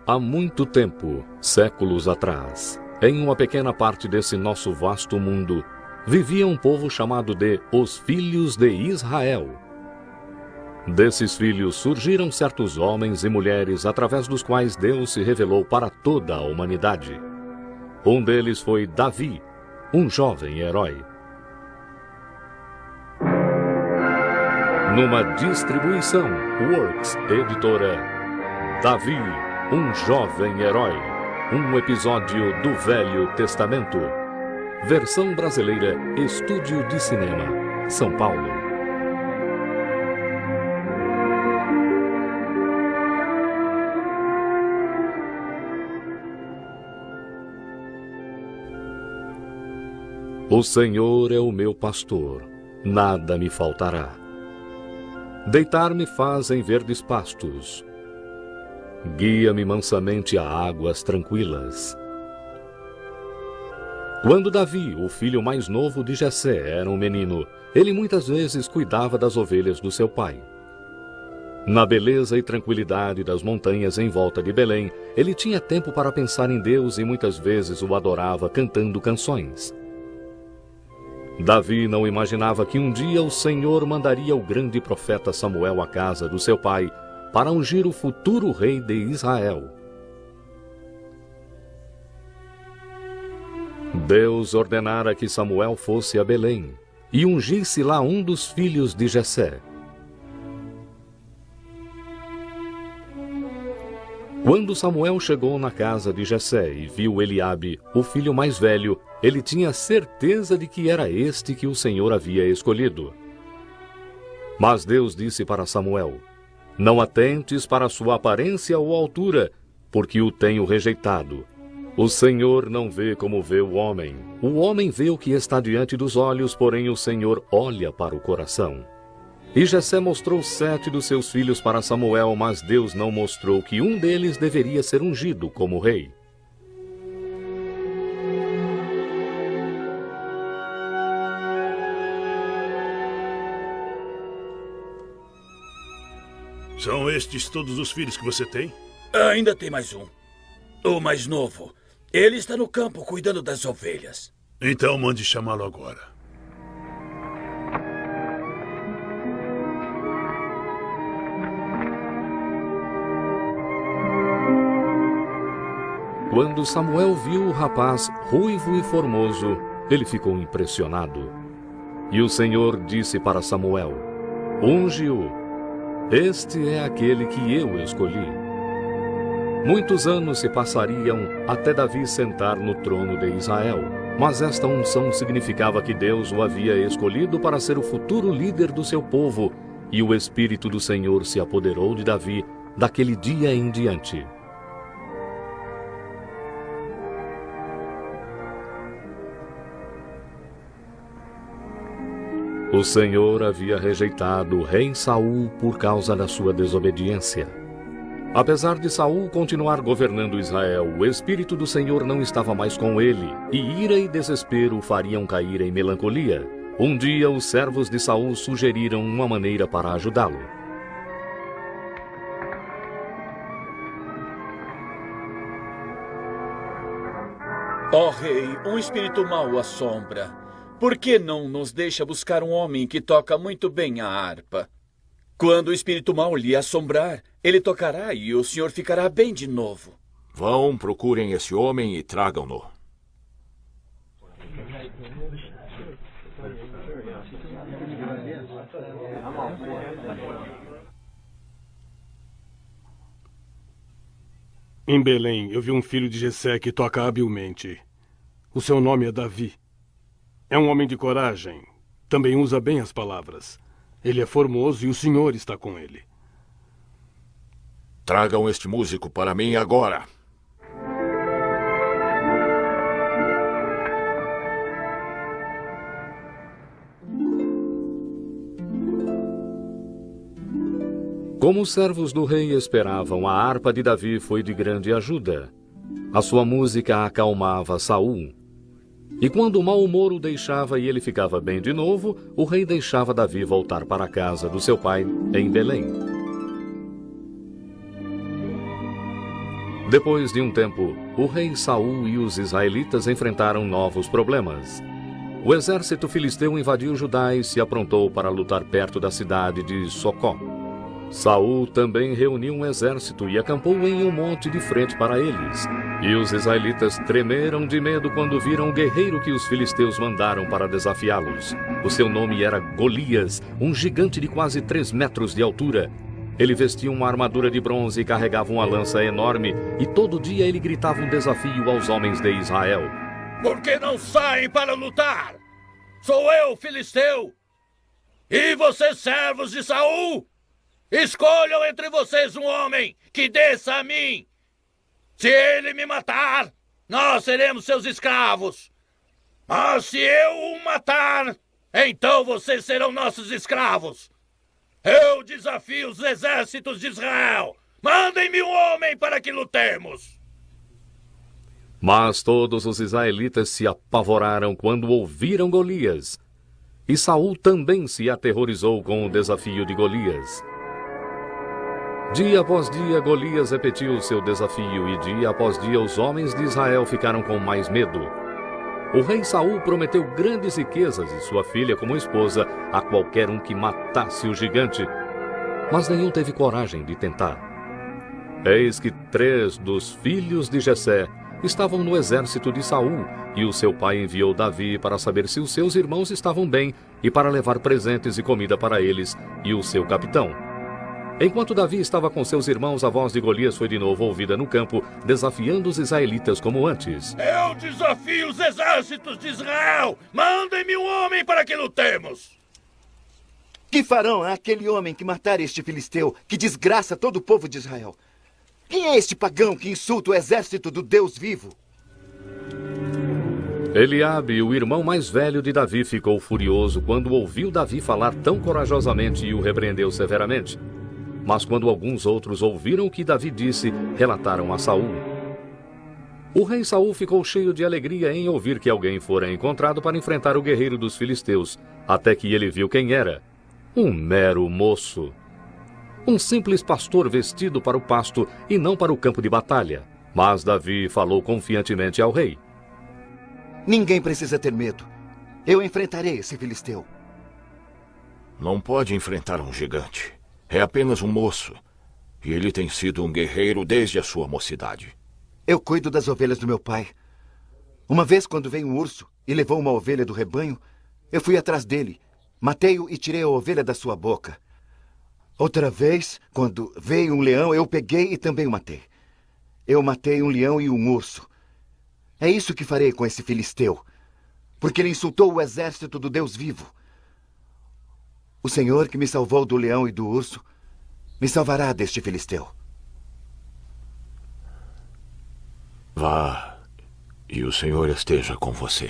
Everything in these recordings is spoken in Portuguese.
Há muito tempo, séculos atrás, em uma pequena parte desse nosso vasto mundo, vivia um povo chamado de os Filhos de Israel. Desses filhos surgiram certos homens e mulheres através dos quais Deus se revelou para toda a humanidade. Um deles foi Davi, um jovem herói. Numa distribuição Works Editora, Davi, um jovem herói. Um episódio do Velho Testamento. Versão brasileira, Estúdio de Cinema, São Paulo. O Senhor é o meu pastor, nada me faltará. Deitar-me faz em verdes pastos. Guia-me mansamente a águas tranquilas. Quando Davi, o filho mais novo de Jessé, era um menino, ele muitas vezes cuidava das ovelhas do seu pai. Na beleza e tranquilidade das montanhas em volta de Belém, ele tinha tempo para pensar em Deus e muitas vezes o adorava cantando canções. Davi não imaginava que um dia o Senhor mandaria o grande profeta Samuel à casa do seu pai para ungir o futuro rei de Israel. Deus ordenara que Samuel fosse a Belém e ungisse lá um dos filhos de Jessé. Quando Samuel chegou na casa de Jessé e viu Eliabe, o filho mais velho, ele tinha certeza de que era este que o Senhor havia escolhido. Mas Deus disse para Samuel: não atentes para sua aparência ou altura, porque o tenho rejeitado. O Senhor não vê como vê o homem vê o que está diante dos olhos, porém o Senhor olha para o coração. E Jessé mostrou 7 dos seus filhos para Samuel, mas Deus não mostrou que um deles deveria ser ungido como rei. São estes todos os filhos que você tem? Ainda tem mais um. O mais novo. Ele está no campo cuidando das ovelhas. Então mande chamá-lo agora. Quando Samuel viu o rapaz ruivo e formoso, ele ficou impressionado. E o Senhor disse para Samuel: unge-o. Este é aquele que eu escolhi. Muitos anos se passariam até Davi sentar no trono de Israel, mas esta unção significava que Deus o havia escolhido para ser o futuro líder do seu povo, e o Espírito do Senhor se apoderou de Davi daquele dia em diante. O Senhor havia rejeitado o rei Saul por causa da sua desobediência. Apesar de Saul continuar governando Israel, o Espírito do Senhor não estava mais com ele, e ira e desespero o fariam cair em melancolia. Um dia, os servos de Saul sugeriram uma maneira para ajudá-lo. Ó rei, um espírito mau o assombra. Por que não nos deixa buscar um homem que toca muito bem a harpa? Quando o espírito mau lhe assombrar, ele tocará e o senhor ficará bem de novo. Vão, procurem esse homem e tragam-no. Em Belém, eu vi um filho de Jessé que toca habilmente. O seu nome é Davi. É um homem de coragem. Também usa bem as palavras. Ele é formoso e o Senhor está com ele. Tragam este músico para mim agora. Como os servos do rei esperavam, a harpa de Davi foi de grande ajuda. A sua música acalmava Saul. E quando o mau humor o deixava e ele ficava bem de novo, o rei deixava Davi voltar para a casa do seu pai, em Belém. Depois de um tempo, o rei Saul e os israelitas enfrentaram novos problemas. O exército filisteu invadiu Judá e se aprontou para lutar perto da cidade de Socó. Saul também reuniu um exército e acampou em um monte de frente para eles. E os israelitas tremeram de medo quando viram o guerreiro que os filisteus mandaram para desafiá-los. O seu nome era Golias, um gigante de quase 3 metros de altura. Ele vestia uma armadura de bronze e carregava uma lança enorme, e todo dia ele gritava um desafio aos homens de Israel. Por que não saem para lutar? Sou eu, filisteu! E vocês, servos de Saul? Escolham entre vocês um homem que desça a mim. Se ele me matar, nós seremos seus escravos. Mas se eu o matar, então vocês serão nossos escravos. Eu desafio os exércitos de Israel. Mandem-me um homem para que lutemos. Mas todos os israelitas se apavoraram quando ouviram Golias. E Saul também se aterrorizou com o desafio de Golias. Dia após dia, Golias repetiu seu desafio e dia após dia os homens de Israel ficaram com mais medo. O rei Saul prometeu grandes riquezas e sua filha como esposa a qualquer um que matasse o gigante, mas nenhum teve coragem de tentar. Eis que 3 dos filhos de Jessé estavam no exército de Saul, e o seu pai enviou Davi para saber se os seus irmãos estavam bem e para levar presentes e comida para eles e o seu capitão. Enquanto Davi estava com seus irmãos, a voz de Golias foi de novo ouvida no campo, desafiando os israelitas como antes. Eu desafio os exércitos de Israel! Mandem-me um homem para que lutemos! Que farão aquele homem que matar este filisteu, que desgraça todo o povo de Israel? Quem é este pagão que insulta o exército do Deus vivo? Eliabe, o irmão mais velho de Davi, ficou furioso quando ouviu Davi falar tão corajosamente e o repreendeu severamente. Mas quando alguns outros ouviram o que Davi disse, relataram a Saul. O rei Saul ficou cheio de alegria em ouvir que alguém fora encontrado para enfrentar o guerreiro dos filisteus, até que ele viu quem era. Um mero moço. Um simples pastor vestido para o pasto e não para o campo de batalha. Mas Davi falou confiantemente ao rei. Ninguém precisa ter medo. Eu enfrentarei esse filisteu. Não pode enfrentar um gigante. É apenas um moço. E ele tem sido um guerreiro desde a sua mocidade. Eu cuido das ovelhas do meu pai. Uma vez, quando veio um urso e levou uma ovelha do rebanho, eu fui atrás dele, matei-o e tirei a ovelha da sua boca. Outra vez, quando veio um leão, eu peguei e também o matei. Eu matei um leão e um urso. É isso que farei com esse filisteu, porque ele insultou o exército do Deus vivo. O Senhor que me salvou do leão e do urso, me salvará deste filisteu. Vá, e o Senhor esteja com você.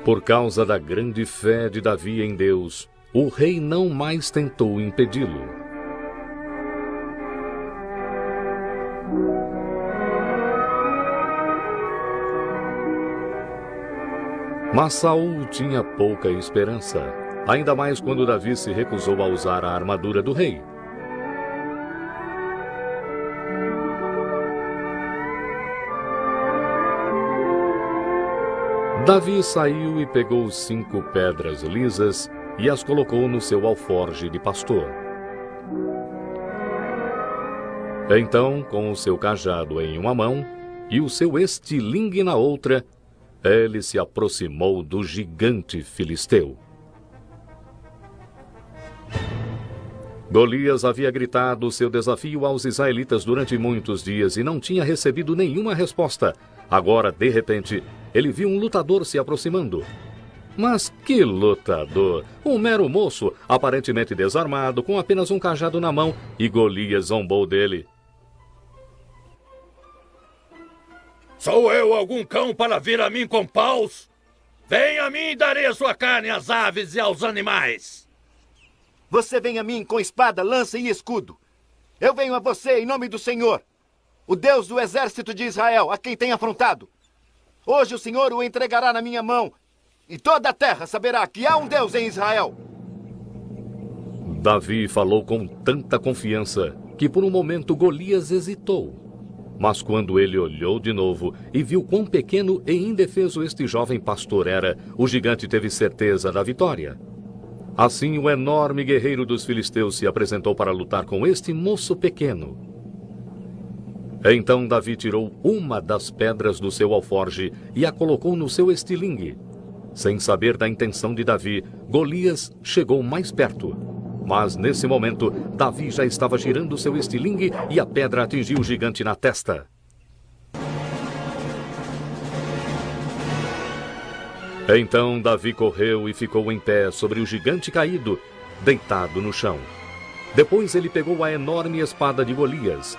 Por causa da grande fé de Davi em Deus, o rei não mais tentou impedi-lo. Mas Saul tinha pouca esperança, ainda mais quando Davi se recusou a usar a armadura do rei. Davi saiu e pegou 5 pedras lisas e as colocou no seu alforje de pastor. Então, com o seu cajado em uma mão e o seu estilingue na outra, ele se aproximou do gigante filisteu. Golias havia gritado seu desafio aos israelitas durante muitos dias e não tinha recebido nenhuma resposta. Agora, de repente, ele viu um lutador se aproximando. Mas que lutador! Um mero moço, aparentemente desarmado, com apenas um cajado na mão, e Golias zombou dele. Sou eu algum cão para vir a mim com paus? Venha a mim e darei a sua carne às aves e aos animais. Você vem a mim com espada, lança e escudo. Eu venho a você em nome do Senhor, o Deus do exército de Israel, a quem tem afrontado. Hoje o Senhor o entregará na minha mão, e toda a terra saberá que há um Deus em Israel. Davi falou com tanta confiança que por um momento Golias hesitou. Mas quando ele olhou de novo e viu quão pequeno e indefeso este jovem pastor era, o gigante teve certeza da vitória. Assim, o enorme guerreiro dos filisteus se apresentou para lutar com este moço pequeno. Então Davi tirou uma das pedras do seu alforje e a colocou no seu estilingue. Sem saber da intenção de Davi, Golias chegou mais perto. Mas nesse momento, Davi já estava girando seu estilingue e a pedra atingiu o gigante na testa. Então Davi correu e ficou em pé sobre o gigante caído, deitado no chão. Depois ele pegou a enorme espada de Golias.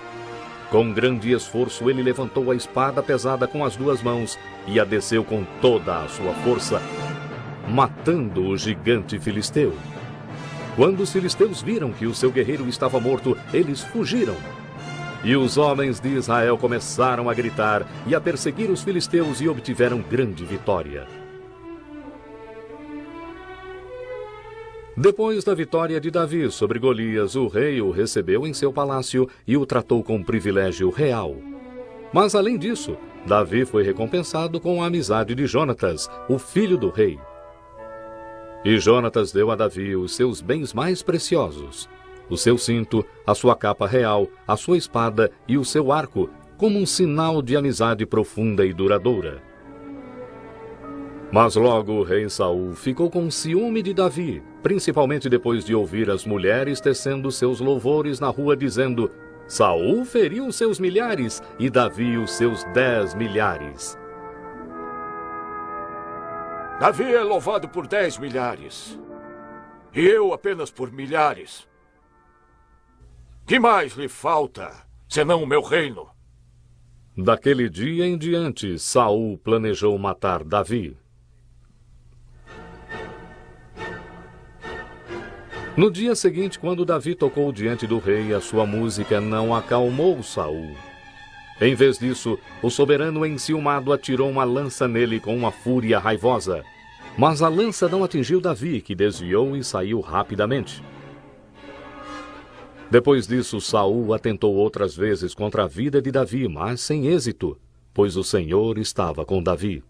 Com grande esforço ele levantou a espada pesada com as duas mãos e a desceu com toda a sua força, matando o gigante filisteu. Quando os filisteus viram que o seu guerreiro estava morto, eles fugiram. E os homens de Israel começaram a gritar e a perseguir os filisteus e obtiveram grande vitória. Depois da vitória de Davi sobre Golias, o rei o recebeu em seu palácio e o tratou com privilégio real. Mas além disso, Davi foi recompensado com a amizade de Jonatas, o filho do rei. E Jonatas deu a Davi os seus bens mais preciosos, o seu cinto, a sua capa real, a sua espada e o seu arco, como um sinal de amizade profunda e duradoura. Mas logo o rei Saul ficou com ciúme de Davi, principalmente depois de ouvir as mulheres tecendo seus louvores na rua, dizendo: Saul feriu seus milhares e Davi os seus 10 milhares. Davi é louvado por 10 milhares. E eu apenas por milhares. Que mais lhe falta, senão o meu reino? Daquele dia em diante, Saul planejou matar Davi. No dia seguinte, quando Davi tocou diante do rei, a sua música não acalmou Saul. Em vez disso, o soberano enciumado atirou uma lança nele com uma fúria raivosa. Mas a lança não atingiu Davi, que desviou e saiu rapidamente. Depois disso, Saul atentou outras vezes contra a vida de Davi, mas sem êxito, pois o Senhor estava com Davi.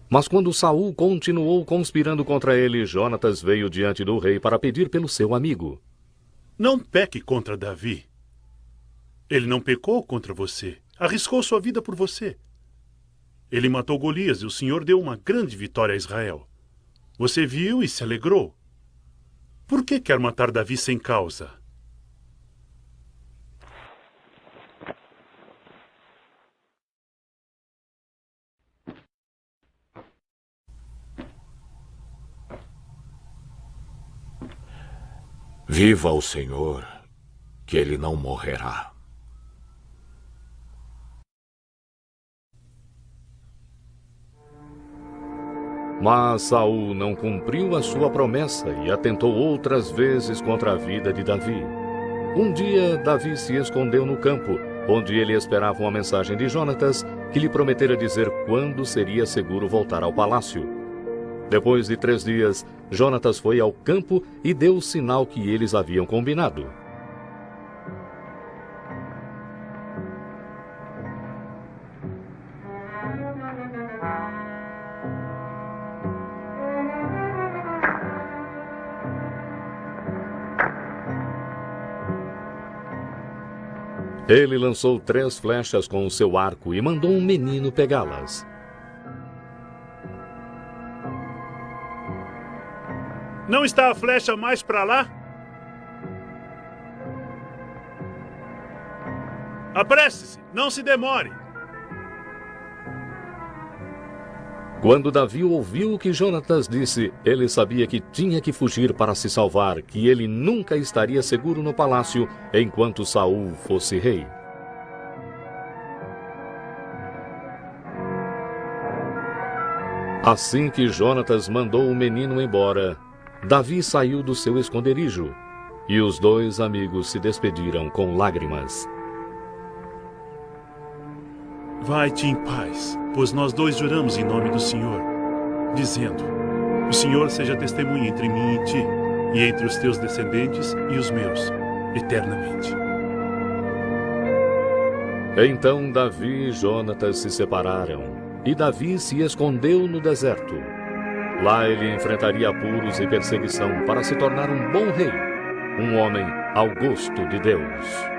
Mas quando Saul continuou conspirando contra ele, Jonatas veio diante do rei para pedir pelo seu amigo. Não peque contra Davi. Ele não pecou contra você. Arriscou sua vida por você. Ele matou Golias e o Senhor deu uma grande vitória a Israel. Você viu e se alegrou. Por que quer matar Davi sem causa? Viva o Senhor, que ele não morrerá. Mas Saul não cumpriu a sua promessa e atentou outras vezes contra a vida de Davi. Um dia, Davi se escondeu no campo, onde ele esperava uma mensagem de Jonatas, que lhe prometera dizer quando seria seguro voltar ao palácio. Depois de 3 dias, Jonatas foi ao campo e deu o sinal que eles haviam combinado. Ele lançou 3 flechas com o seu arco e mandou um menino pegá-las. Não está a flecha mais para lá? Apresse-se, não se demore. Quando Davi ouviu o que Jonatas disse, ele sabia que tinha que fugir para se salvar, que ele nunca estaria seguro no palácio enquanto Saul fosse rei. Assim que Jonatas mandou o menino embora, Davi saiu do seu esconderijo, e os 2 amigos se despediram com lágrimas. Vai-te em paz, pois nós 2 juramos em nome do Senhor, dizendo: o Senhor seja testemunha entre mim e ti, e entre os teus descendentes e os meus, eternamente. Então Davi e Jonatas se separaram, e Davi se escondeu no deserto. Lá ele enfrentaria apuros e perseguição para se tornar um bom rei, um homem ao gosto de Deus.